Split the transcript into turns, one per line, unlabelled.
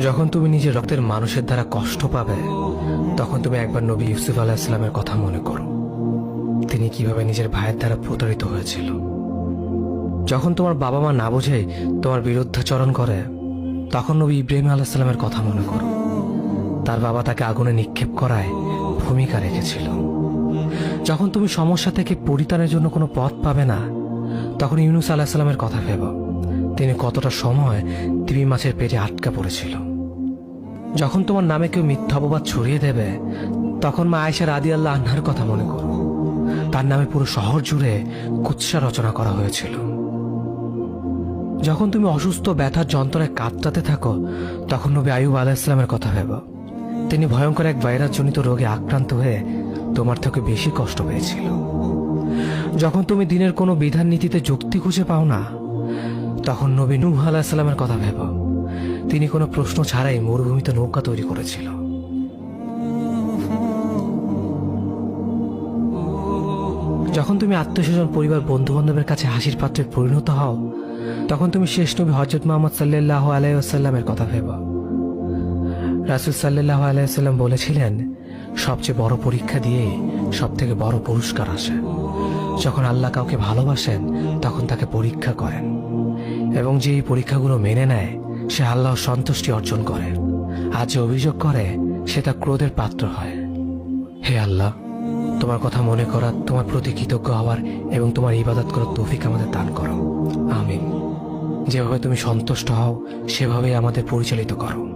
যখন তুমি নিজের রক্তের মানুষের দ্বারা কষ্ট পাবে, তখন তুমি একবার নবী ইউসুফ আলাইহিস সালামের কথা মনে করো। তিনি কিভাবে নিজের ভাইয়ের দ্বারা প্রতারিত হয়েছিল। যখন তোমার বাবা মা না বুঝে তোমার বিরুদ্ধাচরণ করে, তখন নবী ইব্রাহিম আলাইহিস সালামের কথা মনে করো। তার বাবা তাকে আগুনে নিক্ষেপ করায় ভূমিকা রেখেছিল। যখন তুমি সমস্যা থেকে পরিত্রাণের জন্য কোনো পথ পাবে না, তখন ইউনুস আলাইহিস সালামের কথা ভেবো। তিনি কতটা সময় তিমি মাছের পেটে আটকা পড়েছিল। যখন তোমার নামে কেউ মিথ্যা অপবাদ ছড়িয়ে দেবে, তখন মা আয়েশা রাদিয়াল্লাহু আনহার কথা মনে করো। তার নামে পুরো শহর জুড়ে কুৎসা রচনা করা হয়েছিল। যখন তুমি অসুস্থ ব্যথার যন্ত্রণায় কাতরাতে থাকো, তখন নবী আইয়ুব আলাইহিস সালামের কথা ভেবো। তিনি ভয়ঙ্কর এক ভাইরাসজনিত রোগে আক্রান্ত হয়ে তোমার থেকে বেশি কষ্ট পেয়েছিল। যখন তুমি দিনের কোনো বিধান নীতিতে যুক্তি খুঁজে পাও না, তখন নবী নূহ আলাইহিস সালামের কথা ভেবো। তিনি কোনো প্রশ্ন ছাড়াই মরুভূমিতে নৌকা তৈরি করেছিল। যখন তুমি আত্মীয়স্বজন, পরিবার, বন্ধু বান্ধবের কাছে হাসির পাত্রে পরিণত হও, তখন তুমি শেষ নবী হযরত মুহাম্মদ সাল্লাল্লাহু আলাইহি ওয়াসাল্লামের কথা ভেবো। রাসূল সাল্লাল্লাহু আলাইহি ওয়াসাল্লাম বলেছিলেন, সবচেয়ে বড় পরীক্ষা দিয়ে সব থেকে বড় পুরস্কার আসে। যখন আল্লাহ কাউকে ভালোবাসেন, তখন তাকে পরীক্ষা করেন, এবং যে এই পরীক্ষাগুলো মেনে নেয়, সে আল্লাহর সন্তুষ্টি অর্জন করে। আর যে অভিযোগ করে, সে তার ক্রোধের পাত্র হয়। হে আল্লাহ, তোমার কথা মনে করা, তোমার প্রতি কৃতজ্ঞ হওয়ার এবং তোমার ইবাদত করার তৌফিক আমাদের দান করো। আমিন। যেভাবে তুমি সন্তুষ্ট হও, সেভাবেই আমাদের পরিচালিত করো।